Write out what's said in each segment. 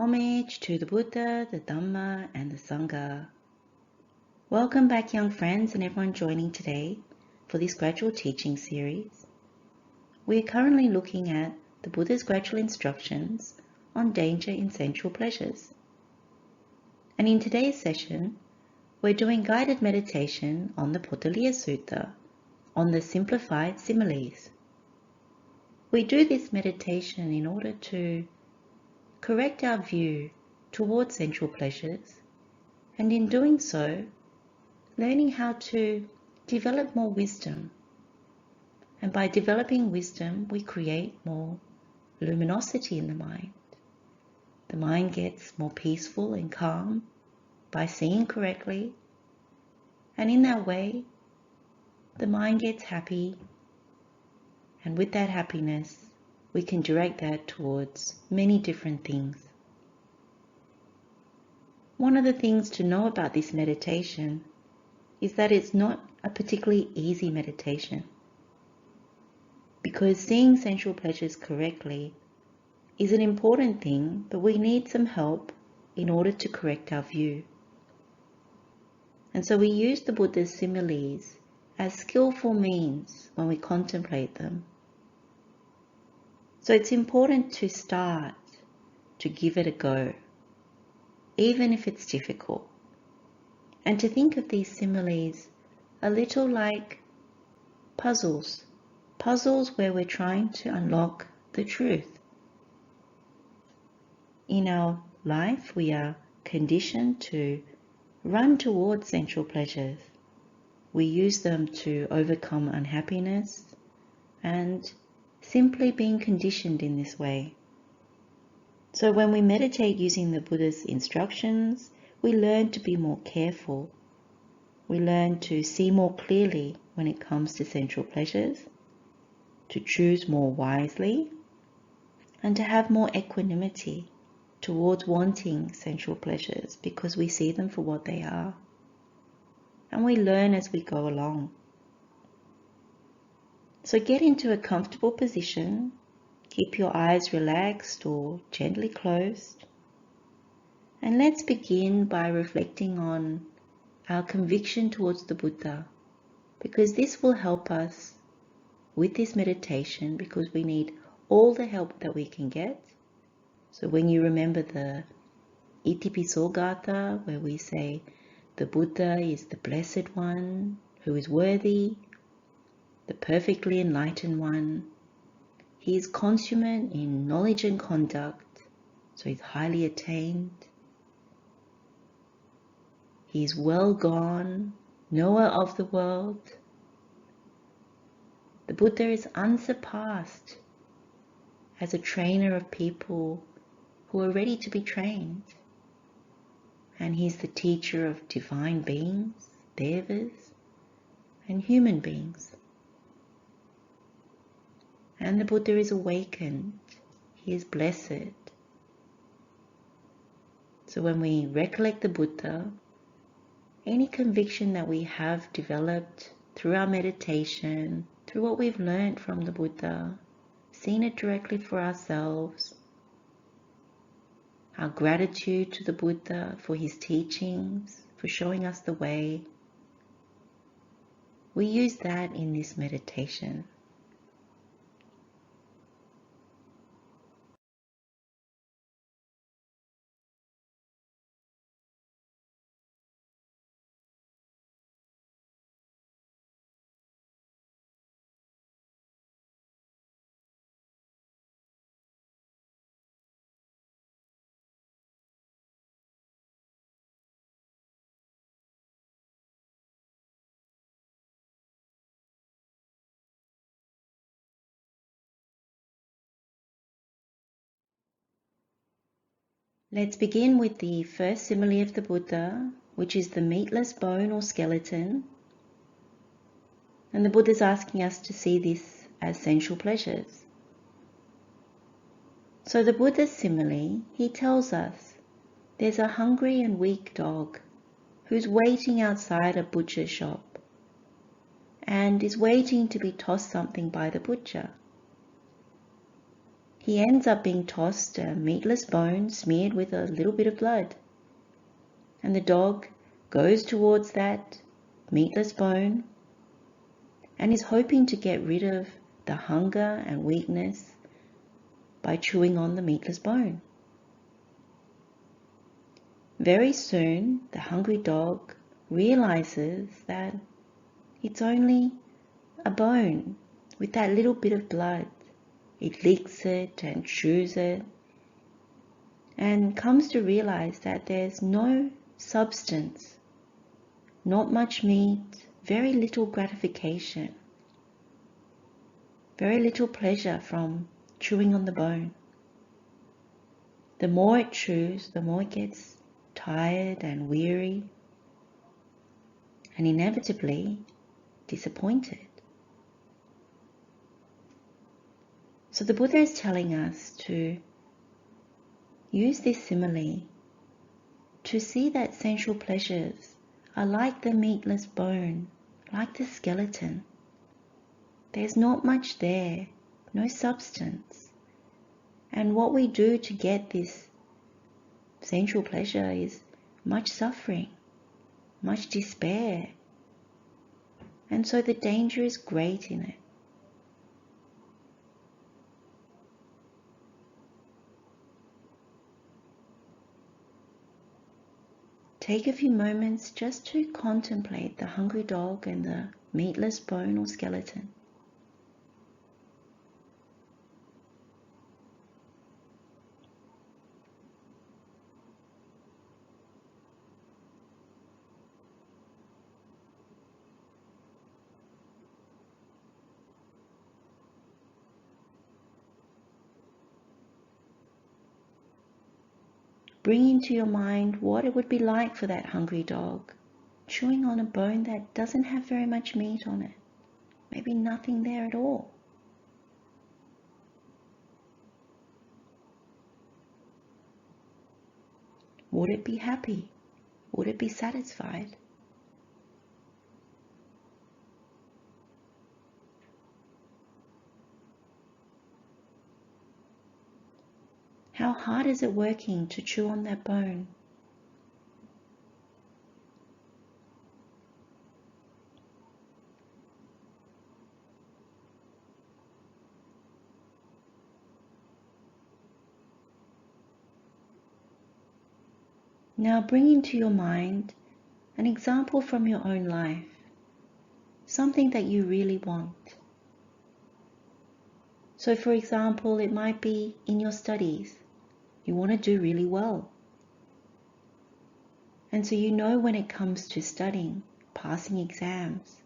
Homage to the Buddha, the Dhamma, and the Sangha. Welcome back, young friends and everyone joining today for this gradual teaching series. We are currently looking at the Buddha's gradual instructions on danger in sensual pleasures. And in today's session, we're doing guided meditation on the Potaliya Sutta, on the simplified similes. We do this meditation in order to correct our view towards sensual pleasures, and in doing so, learning how to develop more wisdom. And by developing wisdom, we create more luminosity in the mind. The mind gets more peaceful and calm by seeing correctly, and in that way, the mind gets happy, and with that happiness, we can direct that towards many different things. One of the things to know about this meditation is that it's not a particularly easy meditation, because seeing sensual pleasures correctly is an important thing, but we need some help in order to correct our view. And so we use the Buddha's similes as skillful means when we contemplate them. So it's important to start, to give it a go, even if it's difficult, and to think of these similes a little like puzzles where we're trying to unlock the truth. In our life, we are conditioned to run towards sensual pleasures. We use them to overcome unhappiness and simply being conditioned in this way. So when we meditate using the Buddha's instructions, we learn to be more careful. We learn to see more clearly when it comes to sensual pleasures, to choose more wisely, and to have more equanimity towards wanting sensual pleasures because we see them for what they are. And we learn as we go along. So get into a comfortable position, keep your eyes relaxed or gently closed, and let's begin by reflecting on our conviction towards the Buddha, because this will help us with this meditation, because we need all the help that we can get. So when you remember the Itipiso Gatha, where we say the Buddha is the Blessed One who is worthy, the perfectly enlightened one. He is consummate in knowledge and conduct, so he's highly attained. He is well gone, knower of the world. The Buddha is unsurpassed as a trainer of people who are ready to be trained. And he's the teacher of divine beings, devas, and human beings. And the Buddha is awakened. He is blessed. So when we recollect the Buddha, any conviction that we have developed through our meditation, through what we've learned from the Buddha, seen it directly for ourselves, our gratitude to the Buddha for his teachings, for showing us the way, we use that in this meditation. Let's begin with the first simile of the Buddha, which is the meatless bone or skeleton. And the Buddha is asking us to see this as sensual pleasures. So the Buddha's simile, he tells us there's a hungry and weak dog who's waiting outside a butcher shop and is waiting to be tossed something by the butcher. he ends up being tossed a meatless bone smeared with a little bit of blood. And the dog goes towards that meatless bone and is hoping to get rid of the hunger and weakness by chewing on the meatless bone. Very soon, the hungry dog realizes that it's only a bone with that little bit of blood. It licks it and chews it and comes to realize that there's no substance, not much meat, very little gratification, very little pleasure from chewing on the bone. The more it chews, the more it gets tired and weary and inevitably disappointed. So the Buddha is telling us to use this simile to see that sensual pleasures are like the meatless bone, like the skeleton. There's not much there, no substance. And what we do to get this sensual pleasure is much suffering, much despair. And so the danger is great in it. Take a few moments just to contemplate the hungry dog and the meatless bone or skeleton. Bring into your mind what it would be like for that hungry dog, chewing on a bone that doesn't have very much meat on it, maybe nothing there at all. Would it be happy? Would it be satisfied? How hard is it working to chew on that bone? Now bring into your mind an example from your own life, something that you really want. So for example, it might be in your studies. You want to do really well. And so you know when it comes to studying, passing exams,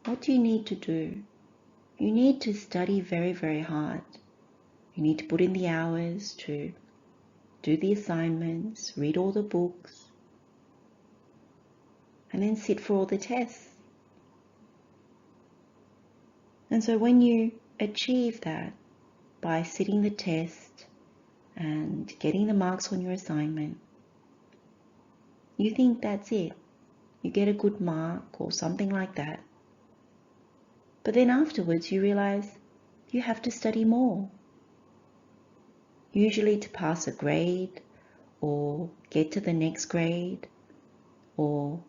what do you need to do? You need to study very, very hard. You need to put in the hours to do the assignments, read all the books, and then sit for all the tests. And so when you achieve that by sitting the test and getting the marks on your assignment, you think that's it. You get a good mark or something like that. But then afterwards you realize you have to study more. Usually to pass a grade or get to the next grade or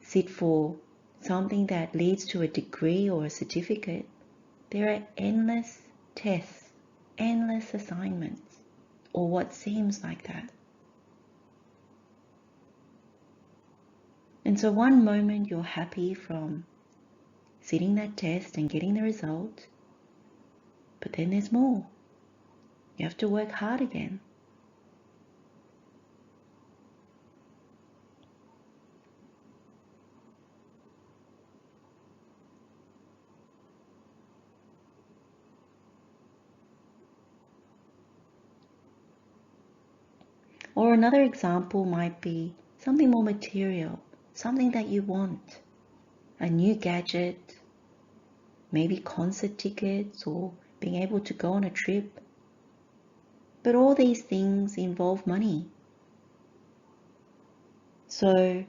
sit for something that leads to a degree or a certificate, there are endless tests, endless assignments, or what seems like that. And so one moment you're happy from sitting that test and getting the result, but then there's more. You have to work hard again. Or another example might be something more material, something that you want, a new gadget, maybe concert tickets or being able to go on a trip. But all these things involve money. So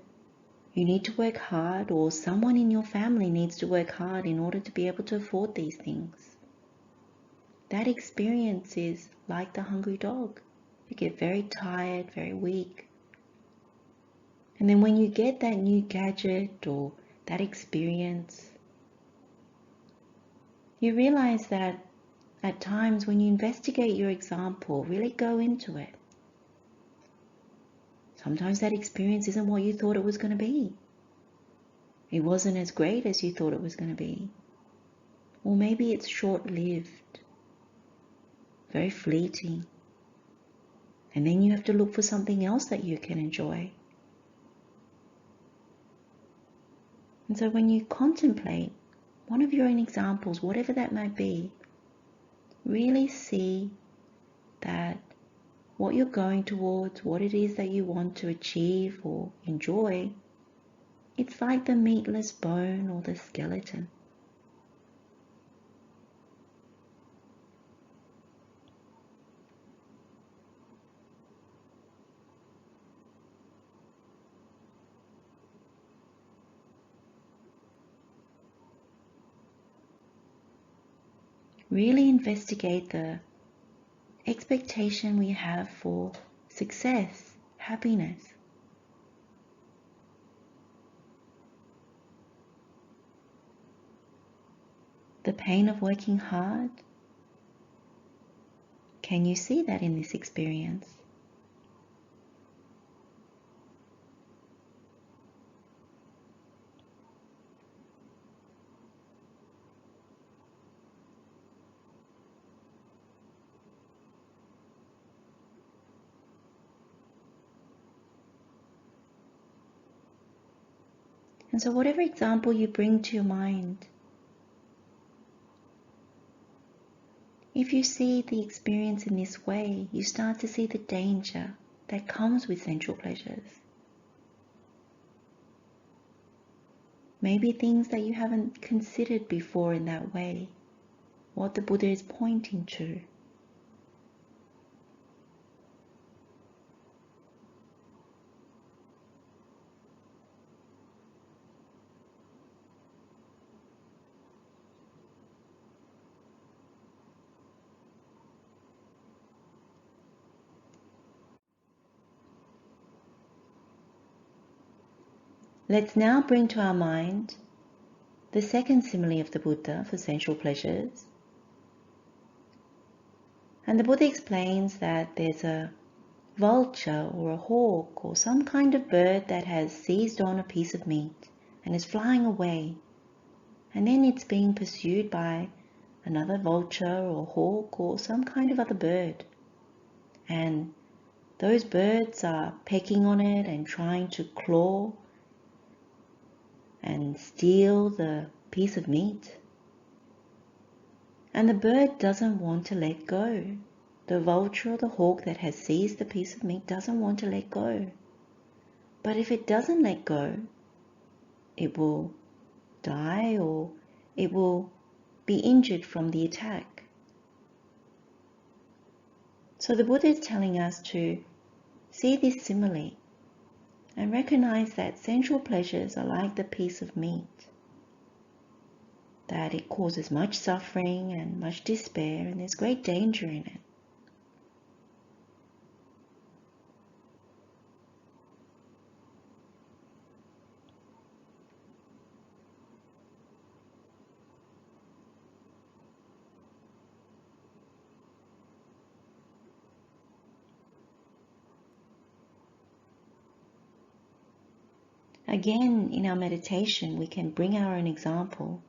you need to work hard, or someone in your family needs to work hard in order to be able to afford these things. that experience is like the hungry dog. You get very tired, very weak. And then when you get that new gadget or that experience, you realize that at times when you investigate your example, really go into it, sometimes that experience isn't what you thought it was going to be. It wasn't as great as you thought it was going to be. Or maybe it's short-lived, very fleeting. And then you have to look for something else that you can enjoy. And so when you contemplate one of your own examples, whatever that might be, really see that what you're going towards, what it is that you want to achieve or enjoy, it's like the meatless bone or the skeleton. Really investigate the expectation we have for success, happiness. The pain of working hard. Can you see that in this experience? And so whatever example you bring to your mind, if you see the experience in this way, you start to see the danger that comes with sensual pleasures. Maybe things that you haven't considered before in that way, what the Buddha is pointing to. Let's now bring to our mind the second simile of the Buddha for sensual pleasures. And the Buddha explains that there's a vulture or a hawk or some kind of bird that has seized on a piece of meat and is flying away. And then it's being pursued by another vulture or hawk or some kind of other bird. And those birds are pecking on it and trying to claw and steal the piece of meat. And the bird doesn't want to let go. The vulture or the hawk that has seized the piece of meat doesn't want to let go. But if it doesn't let go, it will die or it will be injured from the attack. So the Buddha is telling us to see this simile and recognize that sensual pleasures are like the piece of meat, that it causes much suffering and much despair, and there's great danger in it. Again, in our meditation, we can bring our own example.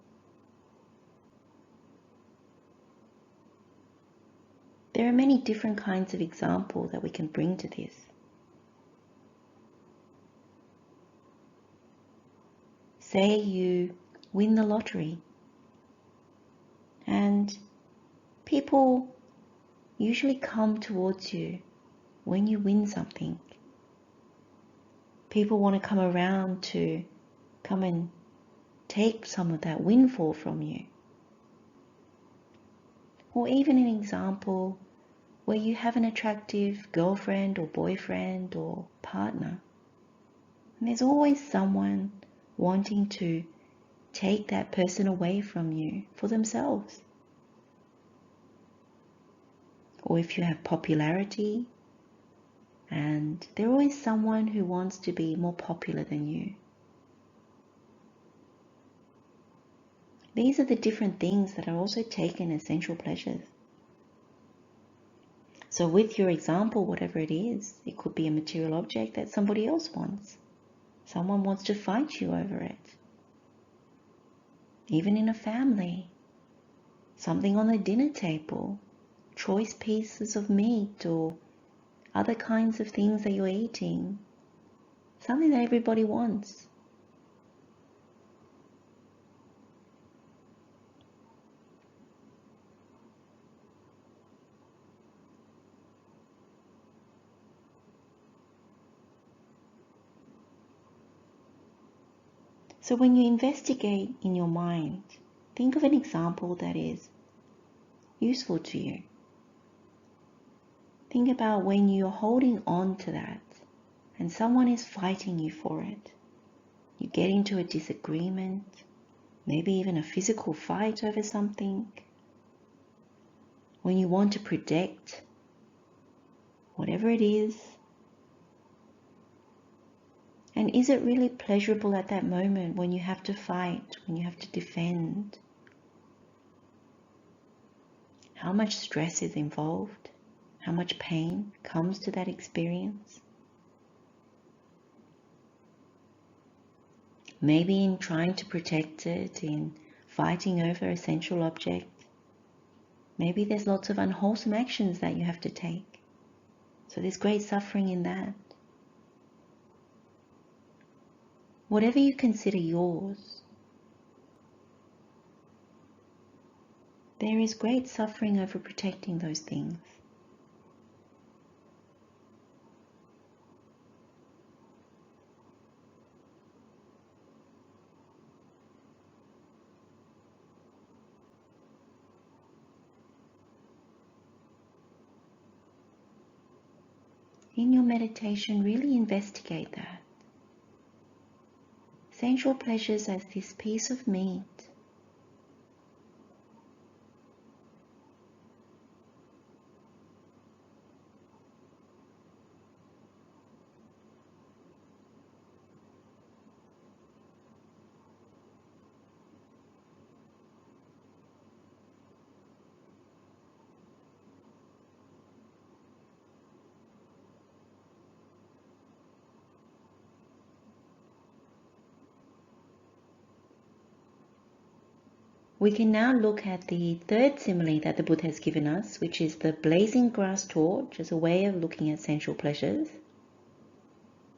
There are many different kinds of example that we can bring to this. Say you win the lottery, and people usually come towards you when you win something. People want to come around to come and take some of that windfall from you. Or even an example where you have an attractive girlfriend or boyfriend or partner, and there's always someone wanting to take that person away from you for themselves. or if you have popularity, and there's always someone who wants to be more popular than you. These are the different things that are also taken as sensual pleasures. So with your example, whatever it is, it could be a material object that somebody else wants. Someone wants to fight you over it. Even in a family, something on the dinner table, choice pieces of meat or other kinds of things that you're eating, something that everybody wants. So when you investigate in your mind, think of an example that is useful to you. Think about when you're holding on to that and someone is fighting you for it. You get into a disagreement, maybe even a physical fight over something. When you want to protect whatever it is. And is it really pleasurable at that moment when you have to fight, when you have to defend? How much stress is involved? How much pain comes to that experience? Maybe in trying to protect it, in fighting over a sensual object, maybe there's lots of unwholesome actions that you have to take. So there's great suffering in that. Whatever you consider yours, there is great suffering over protecting those things. In your meditation, really investigate that. Sensual pleasures as this piece of meat. We can now look at the third simile that the Buddha has given us, which is the blazing grass torch as a way of looking at sensual pleasures.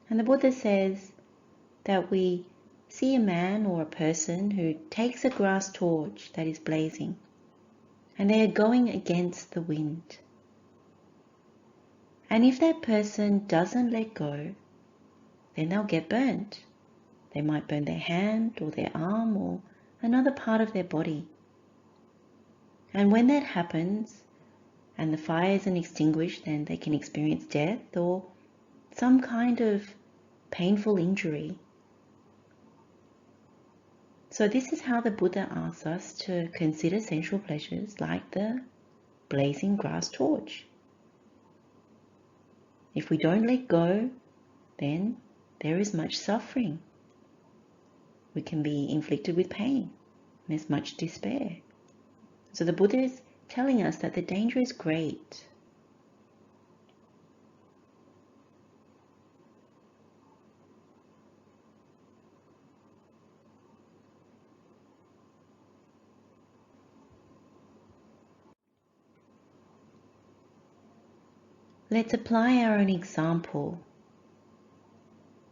And the Buddha says that we see a man or a person who takes a grass torch that is blazing, and they are going against the wind. And if that person doesn't let go, then they'll get burnt. They might burn their hand or their arm or another part of their body. And when that happens and the fire isn't extinguished, then they can experience death or some kind of painful injury. So this is how the Buddha asks us to consider sensual pleasures like the blazing grass torch. If we don't let go, then there is much suffering. We can be inflicted with pain. There's much despair. So the Buddha is telling us that the danger is great. Let's apply our own example.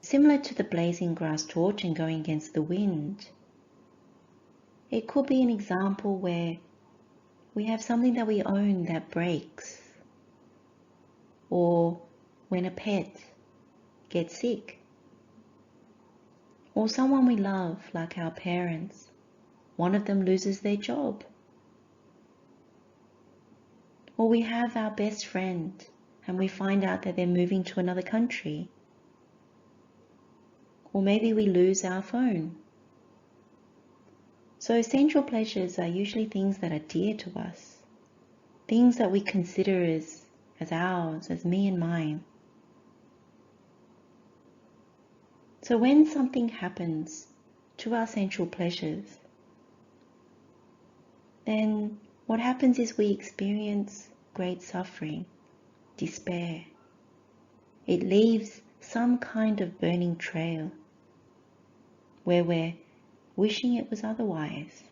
Similar to the blazing grass torch and going against the wind, it could be an example where we have something that we own that breaks, or when a pet gets sick, or someone we love, like our parents, one of them loses their job, or we have our best friend and we find out that they're moving to another country, or maybe we lose our phone. So sensual pleasures are usually things that are dear to us. things that we consider as ours, as me and mine. So when something happens to our sensual pleasures, then what happens is we experience great suffering, despair. It leaves some kind of burning trail where we're wishing it was otherwise.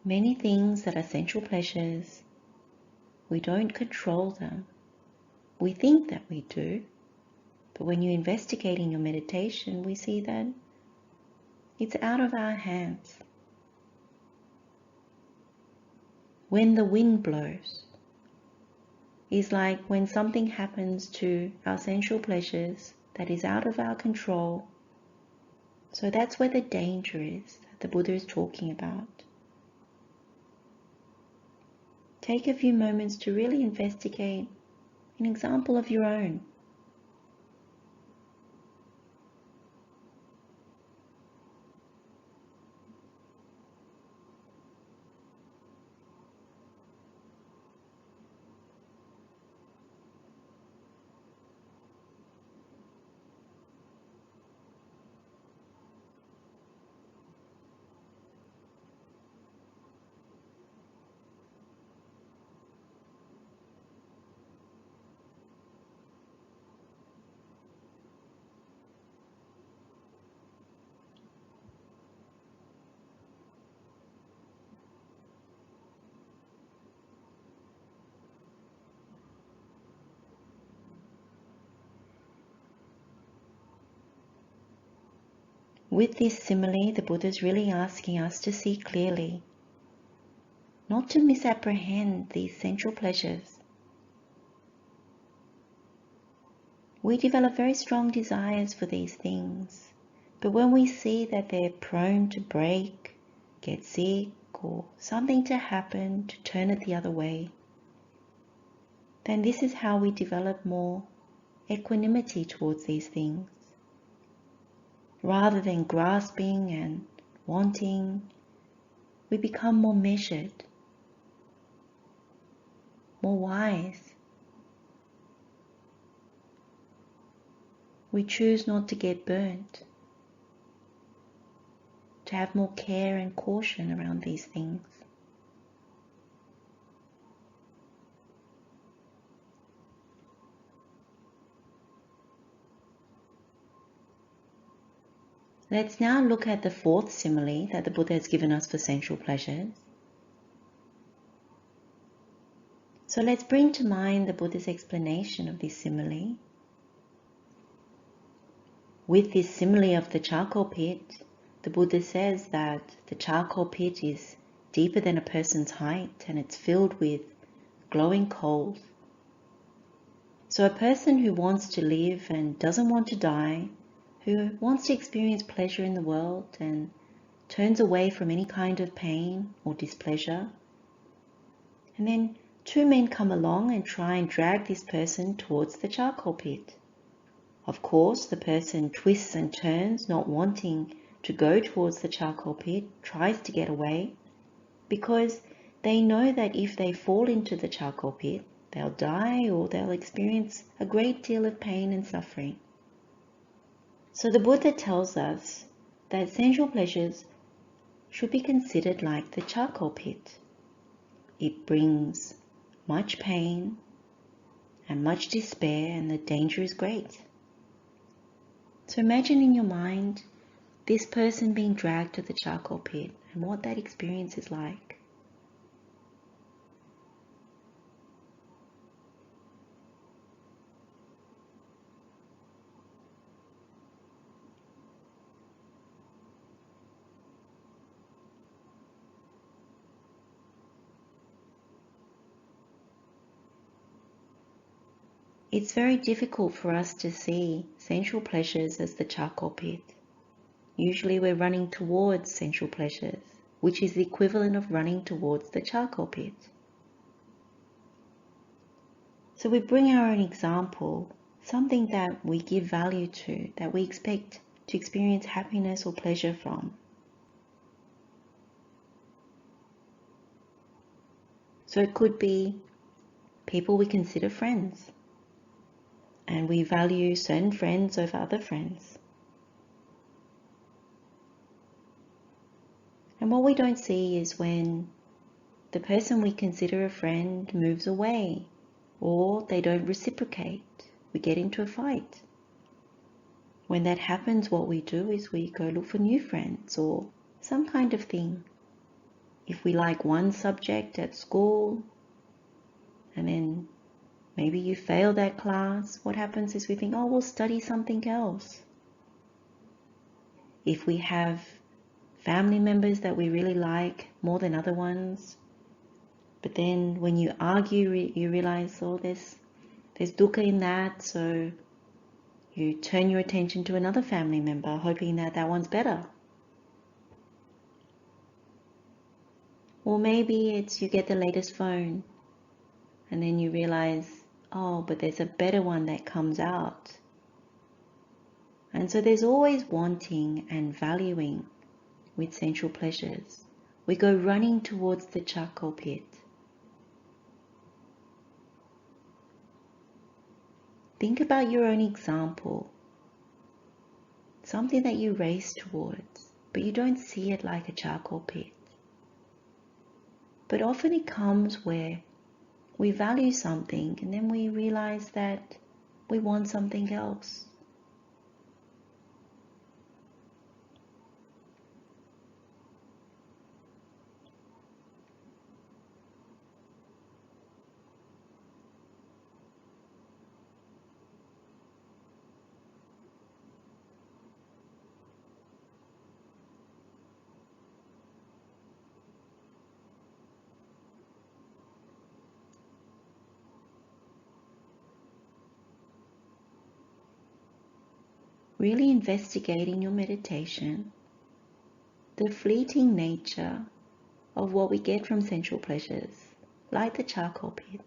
Many things that are sensual pleasures, we don't control them. We think that we do, but when you investigate in your meditation, we see that it's out of our hands. When the wind blows is like when something happens to our sensual pleasures that is out of our control. So that's where the danger is that the Buddha is talking about. Take a few moments to really investigate an example of your own. With this simile, the Buddha is really asking us to see clearly, not to misapprehend these sensual pleasures. We develop very strong desires for these things, but when we see that they're prone to break, get sick, or something to happen to turn it the other way, then this is how we develop more equanimity towards these things. Rather than grasping and wanting, we become more measured, more wise. We choose not to get burnt, to have more care and caution around these things. Let's now look at the fourth simile that the Buddha has given us for sensual pleasures. So let's bring to mind the Buddha's explanation of this simile. With this simile of the charcoal pit, the Buddha says that the charcoal pit is deeper than a person's height and it's filled with glowing coals. So a person who wants to live and doesn't want to die, who wants to experience pleasure in the world and turns away from any kind of pain or displeasure, and then two men come along and try and drag this person towards the charcoal pit. Of course, the person twists and turns, not wanting to go towards the charcoal pit, tries to get away, because they know that if they fall into the charcoal pit, they'll die or they'll experience a great deal of pain and suffering. So the Buddha tells us that sensual pleasures should be considered like the charcoal pit. It brings much pain and much despair, and the danger is great. So imagine in your mind this person being dragged to the charcoal pit and what that experience is like. It's very difficult for us to see sensual pleasures as the charcoal pit. Usually we're running towards sensual pleasures, which is the equivalent of running towards the charcoal pit. So we bring our own example, something that we give value to, that we expect to experience happiness or pleasure from. So it could be people we consider friends, and we value certain friends over other friends. And what we don't see is when the person we consider a friend moves away, or they don't reciprocate, we get into a fight. When that happens, what we do is we go look for new friends or some kind of thing. If we like one subject at school, and then maybe you fail that class, what happens is we think, oh, we'll study something else. If we have family members that we really like more than other ones, but then when you argue, you realize, oh, there's dukkha in that, so you turn your attention to another family member, hoping that that one's better. Or maybe it's you get the latest phone, and then you realize, oh, but there's a better one that comes out. And so there's always wanting and valuing with sensual pleasures. We go running towards the charcoal pit. Think about your own example, something that you race towards, but you don't see it like a charcoal pit. But often it comes where we value something and then we realize that we want something else. Really investigating your meditation, the fleeting nature of what we get from sensual pleasures, like the charcoal pit.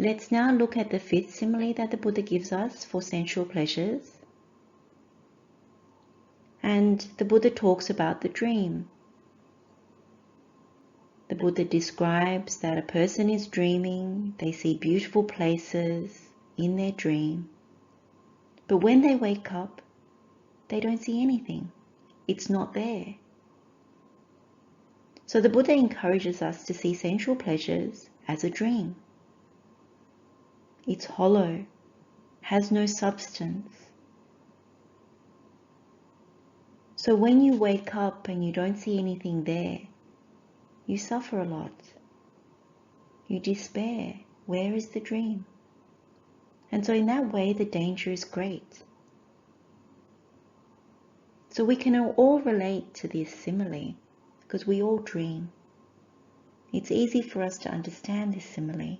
Let's now look at the fifth simile that the Buddha gives us for sensual pleasures. And the Buddha talks about the dream. The Buddha describes that a person is dreaming, they see beautiful places in their dream, but when they wake up, they don't see anything. It's not there. So the Buddha encourages us to see sensual pleasures as a dream. It's hollow, has no substance. So when you wake up and you don't see anything there, you suffer a lot. You despair. Where is the dream? And so in that way, the danger is great. So we can all relate to this simile because we all dream. It's easy for us to understand this simile.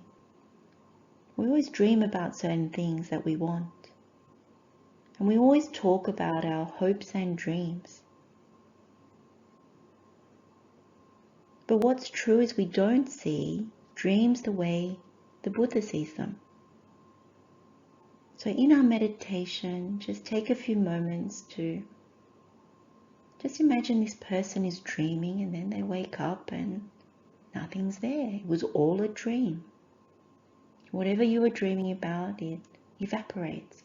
We always dream about certain things that we want. And we always talk about our hopes and dreams. But what's true is we don't see dreams the way the Buddha sees them. So in our meditation, just take a few moments to just imagine this person is dreaming and then they wake up and nothing's there. It was all a dream. Whatever you were dreaming about, it evaporates.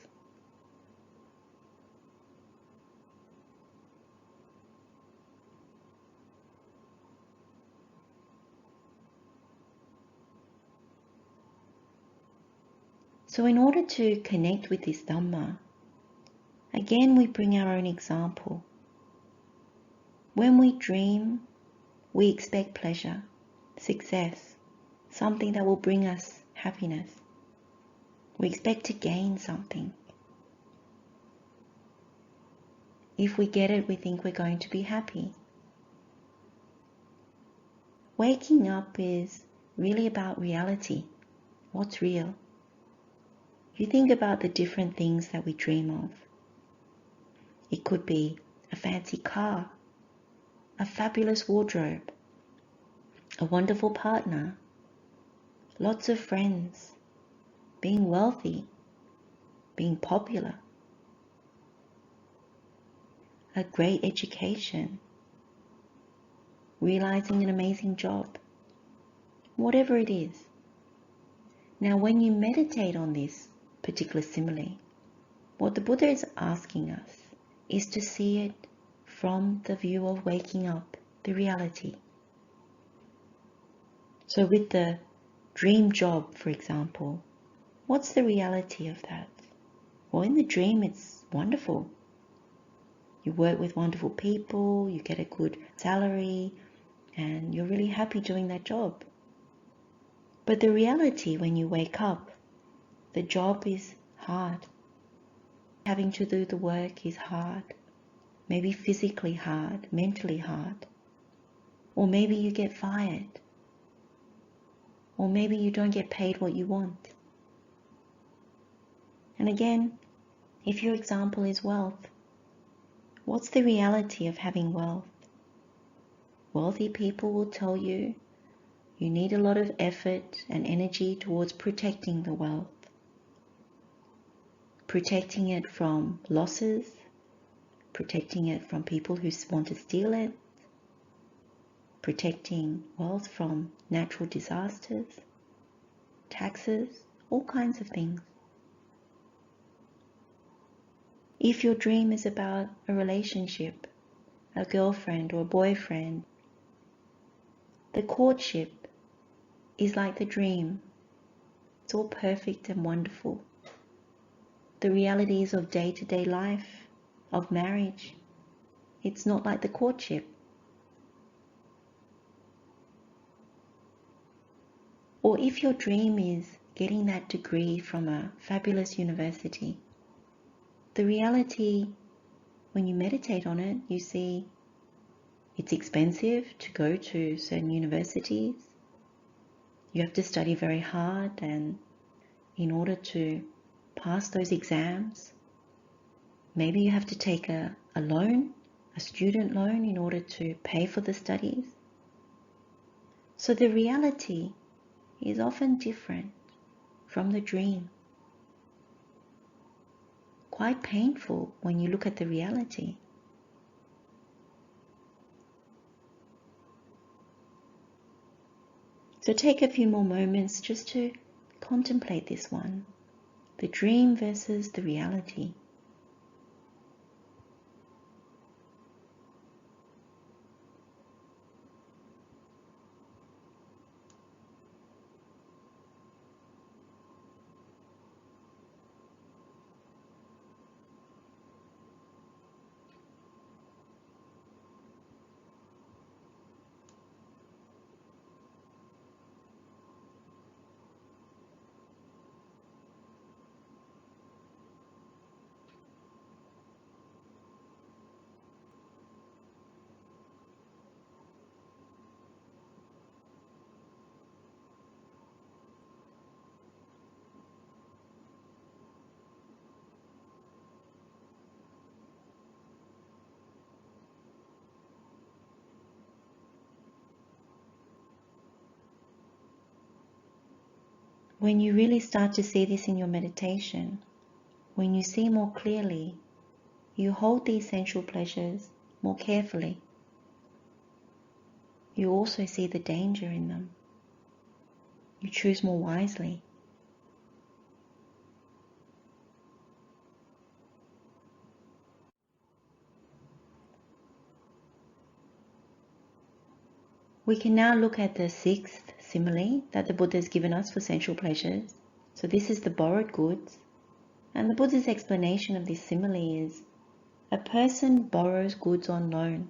So in order to connect with this Dhamma, again we bring our own example. When we dream, we expect pleasure, success, something that will bring us happiness. We expect to gain something. If we get it, we think we're going to be happy. Waking up is really about reality. What's real? You think about the different things that we dream of. It could be a fancy car, a fabulous wardrobe, a wonderful partner, lots of friends, being wealthy, being popular, a great education, realizing an amazing job, whatever it is. Now, when you meditate on this particular simile, what the Buddha is asking us is to see it from the view of waking up, the reality. So with the dream job, for example, what's the reality of that? Well, in the dream, it's wonderful. You work with wonderful people, you get a good salary, and you're really happy doing that job. But the reality when you wake up, the job is hard. Having to do the work is hard. Maybe physically hard, mentally hard. Or maybe you get fired. Or maybe you don't get paid what you want. And again, if your example is wealth, what's the reality of having wealth? Wealthy people will tell you you need a lot of effort and energy towards protecting the wealth. Protecting it from losses, protecting it from people who want to steal it, protecting wealth from natural disasters, taxes, all kinds of things. If your dream is about a relationship, a girlfriend or a boyfriend, the courtship is like the dream. It's all perfect and wonderful. The realities of day-to-day life, of marriage, it's not like the courtship. Or if your dream is getting that degree from a fabulous university, the reality, when you meditate on it, you see it's expensive to go to certain universities. You have to study very hard, and in order to pass those exams, maybe you have to take a loan, a student loan, in order to pay for the studies. So the reality is often different from the dream. Quite painful when you look at the reality. So take a few more moments just to contemplate this one, the dream versus the reality. When you really start to see this in your meditation, when you see more clearly, you hold these sensual pleasures more carefully. You also see the danger in them. You choose more wisely. We can now look at the sixth simile that the Buddha has given us for sensual pleasures. So this is the borrowed goods. And the Buddha's explanation of this simile is, a person borrows goods on loan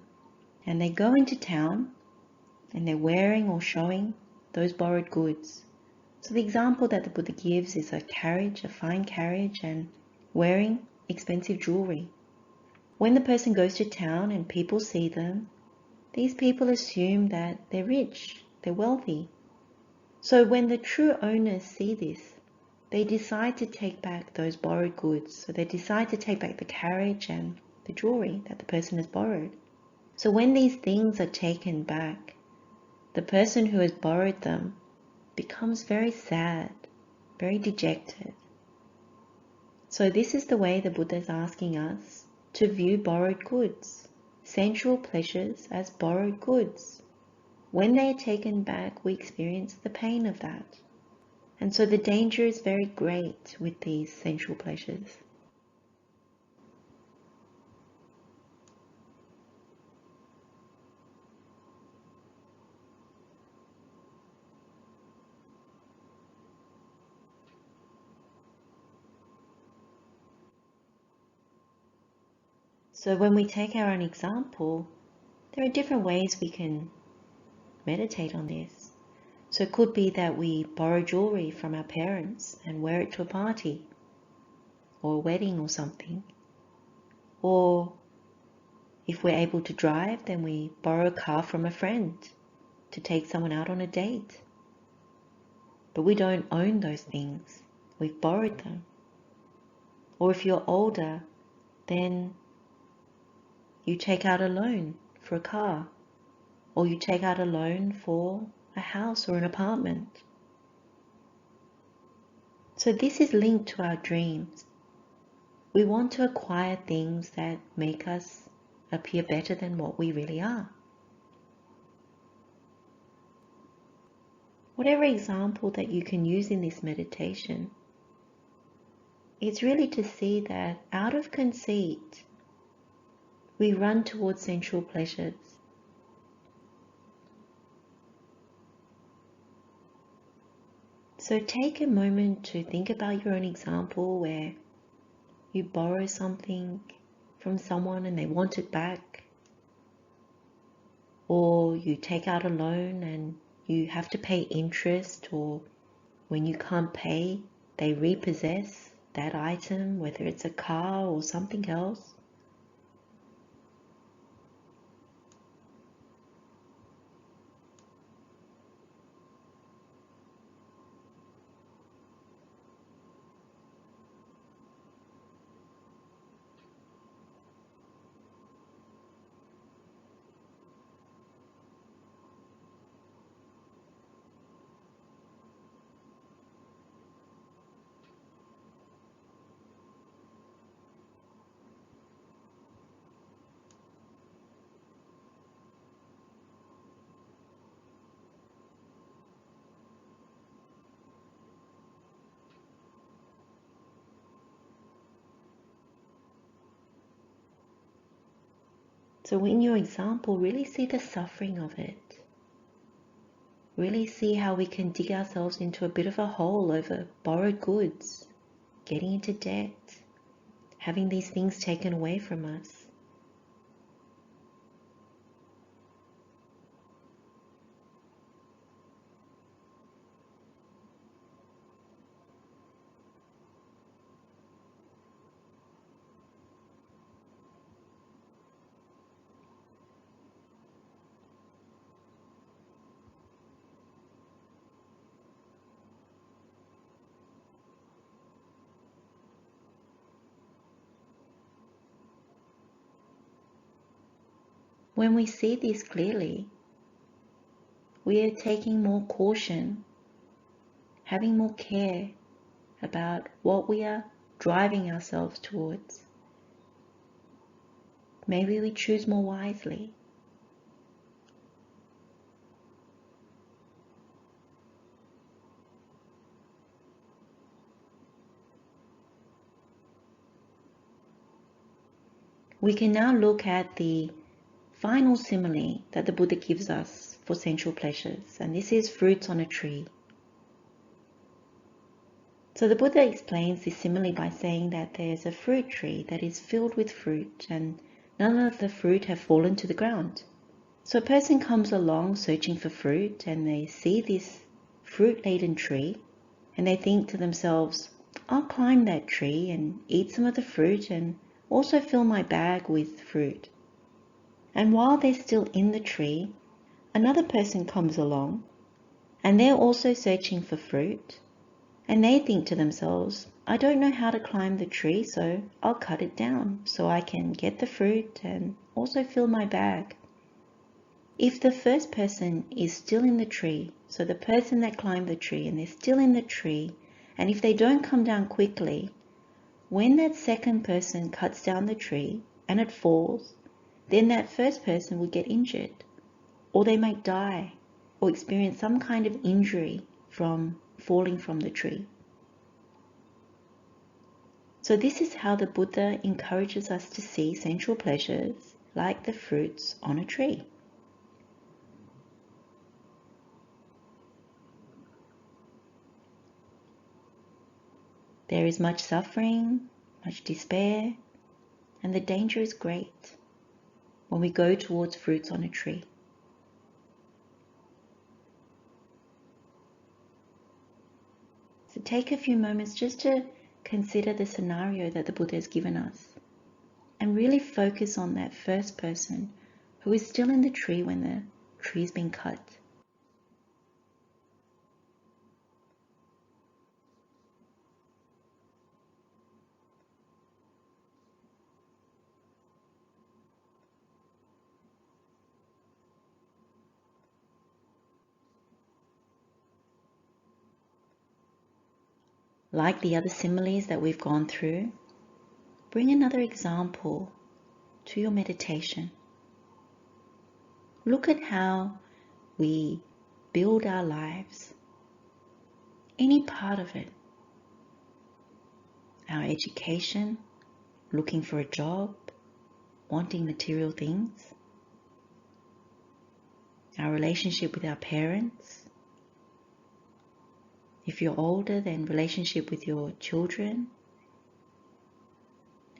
and they go into town and they're wearing or showing those borrowed goods. So the example that the Buddha gives is a carriage, a fine carriage, and wearing expensive jewelry. When the person goes to town and people see them, these people assume that they're rich, they're wealthy. So when the true owners see this, they decide to take back those borrowed goods. So they decide to take back the carriage and the jewelry that the person has borrowed. So when these things are taken back, the person who has borrowed them becomes very sad, very dejected. So this is the way the Buddha is asking us to view borrowed goods, sensual pleasures as borrowed goods. When they are taken back, we experience the pain of that. And so the danger is very great with these sensual pleasures. So when we take our own example, there are different ways we can meditate on this. So it could be that we borrow jewelry from our parents and wear it to a party or a wedding or something. Or if we're able to drive, then we borrow a car from a friend to take someone out on a date. But we don't own those things. We've borrowed them. Or if you're older, then you take out a loan for a car, or you take out a loan for a house or an apartment. So this is linked to our dreams. We want to acquire things that make us appear better than what we really are. Whatever example that you can use in this meditation, it's really to see that out of conceit, we run towards sensual pleasures. So take a moment to think about your own example where you borrow something from someone and they want it back, or you take out a loan and you have to pay interest, or when you can't pay, they repossess that item, whether it's a car or something else. So in your example, really see the suffering of it. Really see how we can dig ourselves into a bit of a hole over borrowed goods, getting into debt, having these things taken away from us. When we see this clearly, we are taking more caution, having more care about what we are driving ourselves towards. Maybe we choose more wisely. We can now look at the final simile that the Buddha gives us for sensual pleasures, and this is fruits on a tree. So the Buddha explains this simile by saying that there's a fruit tree that is filled with fruit and none of the fruit have fallen to the ground. So a person comes along searching for fruit and they see this fruit-laden tree and they think to themselves, I'll climb that tree and eat some of the fruit and also fill my bag with fruit. And while they're still in the tree, another person comes along and they're also searching for fruit. And they think to themselves, I don't know how to climb the tree, so I'll cut it down so I can get the fruit and also fill my bag. If the first person is still in the tree, so the person that climbed the tree and they're still in the tree, and if they don't come down quickly, when that second person cuts down the tree and it falls, then that first person will get injured, or they might die or experience some kind of injury from falling from the tree. So this is how the Buddha encourages us to see sensual pleasures like the fruits on a tree. There is much suffering, much despair, and the danger is great when we go towards fruits on a tree. So take a few moments just to consider the scenario that the Buddha has given us and really focus on that first person who is still in the tree when the tree's been cut. Like the other similes that we've gone through, bring another example to your meditation. Look at how we build our lives, any part of it. Our education, looking for a job, wanting material things. Our relationship with our parents. If you're older, then relationship with your children.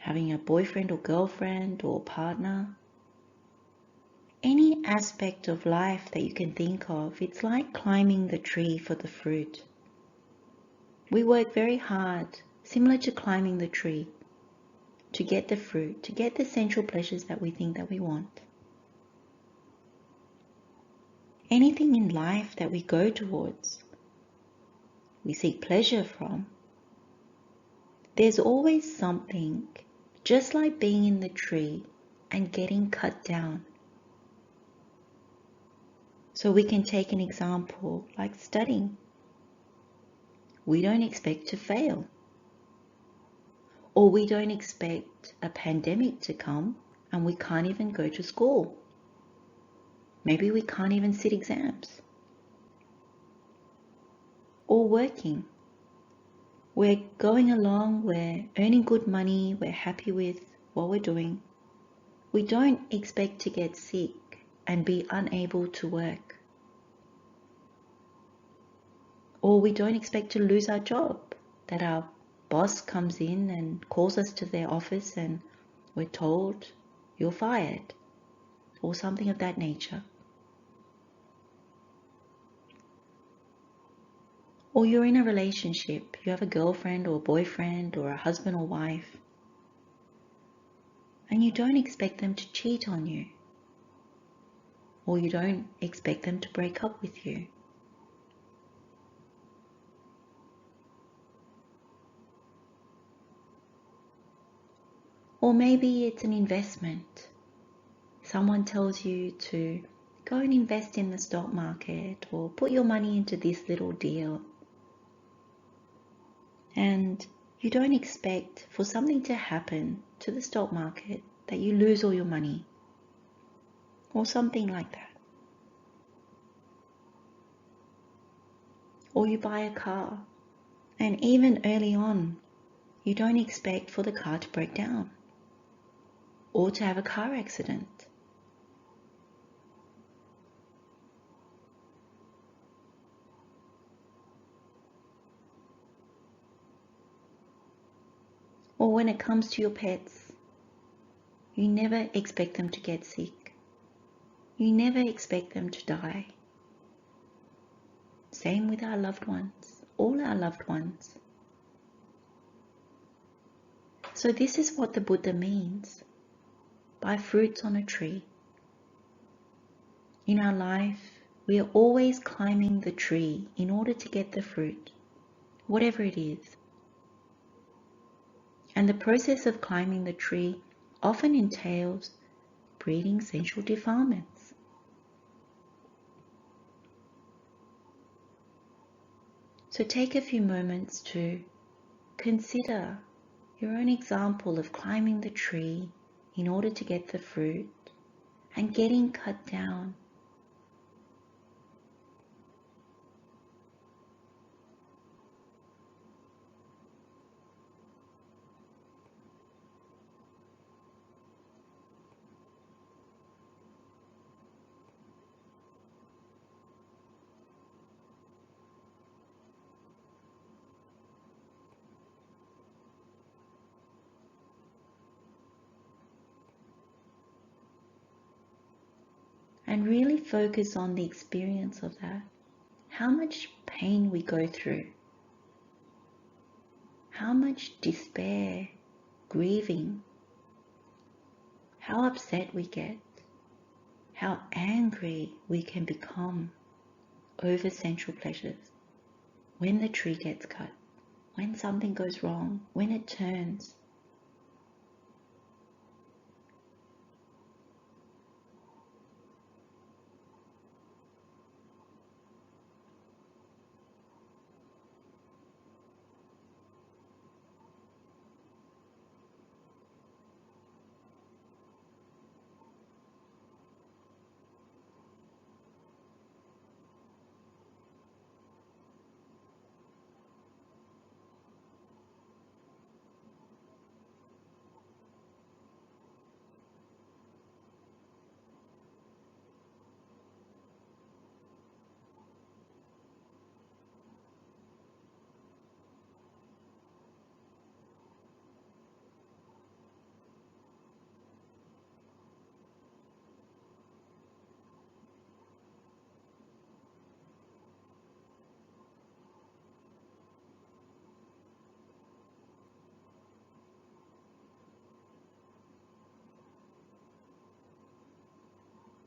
Having a boyfriend or girlfriend or partner. Any aspect of life that you can think of, it's like climbing the tree for the fruit. We work very hard, similar to climbing the tree, to get the fruit, to get the sensual pleasures that we think that we want. Anything in life that we go towards, we seek pleasure from, there's always something, just like being in the tree and getting cut down. So we can take an example like studying. We don't expect to fail. Or we don't expect a pandemic to come and we can't even go to school. Maybe we can't even sit exams. Or working. We're going along, we're earning good money, we're happy with what we're doing. We don't expect to get sick and be unable to work. Or we don't expect to lose our job, that our boss comes in and calls us to their office and we're told you're fired, or something of that nature. Or you're in a relationship, you have a girlfriend or boyfriend or a husband or wife, and you don't expect them to cheat on you, or you don't expect them to break up with you. Or maybe it's an investment. Someone tells you to go and invest in the stock market or put your money into this little deal. And you don't expect for something to happen to the stock market that you lose all your money or something like that. Or you buy a car and even early on, you don't expect for the car to break down or to have a car accident. Or when it comes to your pets, you never expect them to get sick. You never expect them to die. Same with our loved ones, all our loved ones. So this is what the Buddha means by fruits on a tree. In our life, we are always climbing the tree in order to get the fruit, whatever it is. And the process of climbing the tree often entails breeding sensual defilements. So take a few moments to consider your own example of climbing the tree in order to get the fruit and getting cut down. And really focus on the experience of that. How much pain we go through. How much despair, grieving. How upset we get. How angry we can become over sensual pleasures. When the tree gets cut. When something goes wrong. When it turns.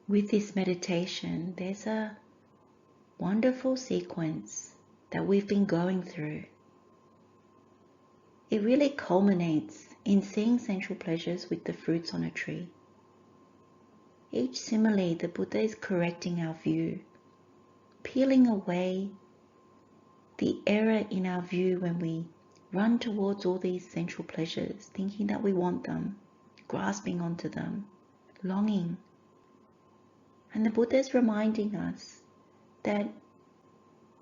With this meditation, there's a wonderful sequence that we've been going through. It really culminates in seeing sensual pleasures with the fruits on a tree. Each simile, the Buddha is correcting our view, peeling away the error in our view when we run towards all these sensual pleasures, thinking that we want them, grasping onto them, longing. And the Buddha is reminding us that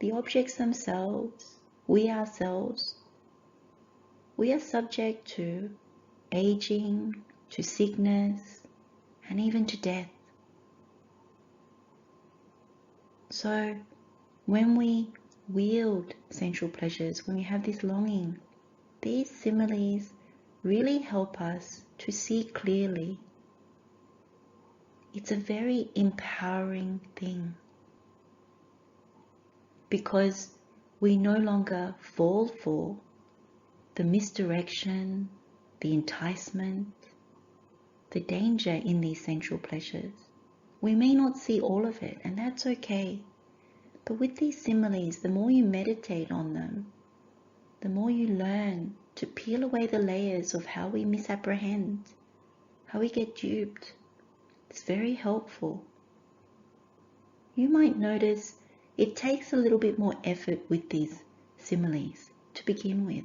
the objects themselves, we ourselves, we are subject to aging, to sickness, and even to death. So when we wield sensual pleasures, when we have this longing, these similes really help us to see clearly. It's a very empowering thing because we no longer fall for the misdirection, the enticement, the danger in these sensual pleasures. We may not see all of it, and that's okay. But with these similes, the more you meditate on them, the more you learn to peel away the layers of how we misapprehend, how we get duped. It's very helpful. You might notice it takes a little bit more effort with these similes to begin with.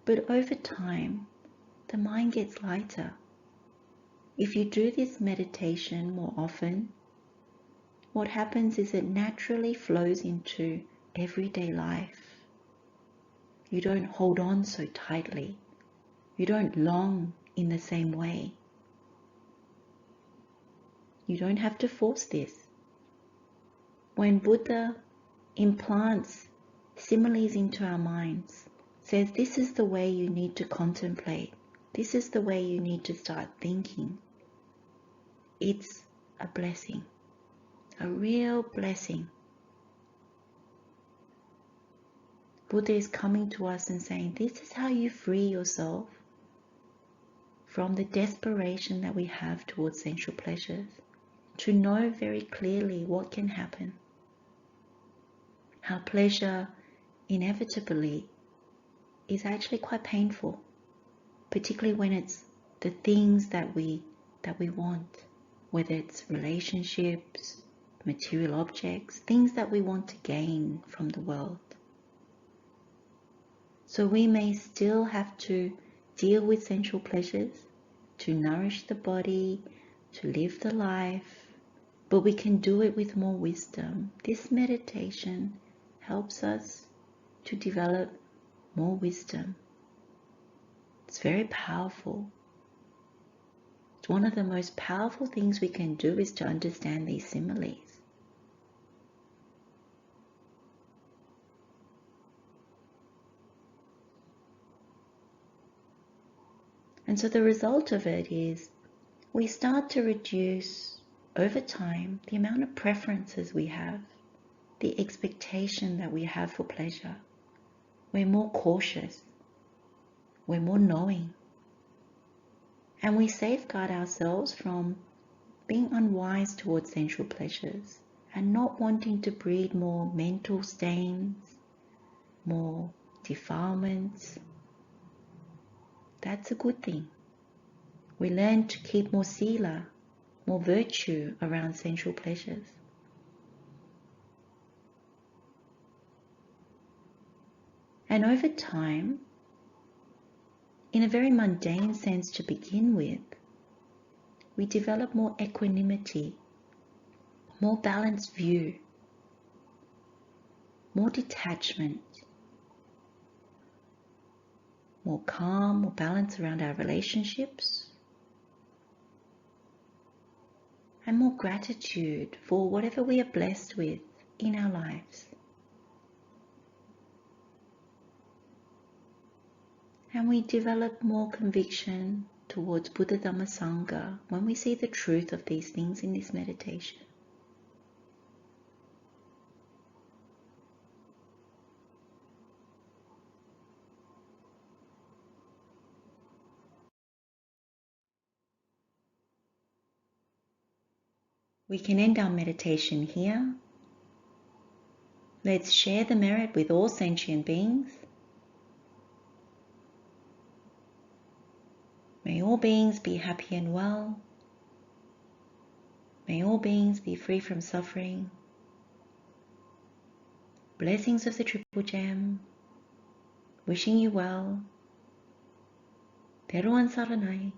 But over time, the mind gets lighter. If you do this meditation more often, what happens is it naturally flows into everyday life. You don't hold on so tightly. You don't long in the same way. You don't have to force this. When Buddha implants similes into our minds, says this is the way you need to contemplate. This is the way you need to start thinking. It's a blessing, a real blessing. Buddha is coming to us and saying, this is how you free yourself from the desperation that we have towards sensual pleasures, to know very clearly what can happen, how pleasure inevitably is actually quite painful, particularly when it's the things that we want, whether it's relationships, material objects, things that we want to gain from the world. So we may still have to deal with sensual pleasures, to nourish the body, to live the life, but we can do it with more wisdom. This meditation helps us to develop more wisdom. It's very powerful. It's one of the most powerful things we can do is to understand these similes. And so the result of it is we start to reduce over time the amount of preferences we have, the expectation that we have for pleasure. We're more cautious, we're more knowing, and we safeguard ourselves from being unwise towards sensual pleasures and not wanting to breed more mental stains, more defilements. That's a good thing. We learn to keep more sila, more virtue around sensual pleasures. And over time, in a very mundane sense to begin with, we develop more equanimity, more balanced view, more detachment, more calm, more balance around our relationships, and more gratitude for whatever we are blessed with in our lives. And we develop more conviction towards Buddha Dhamma Sangha when we see the truth of these things in this meditation. We can end our meditation here. Let's share the merit with all sentient beings. May all beings be happy and well. May all beings be free from suffering. Blessings of the Triple Gem. Wishing you well. Teruan Saranai.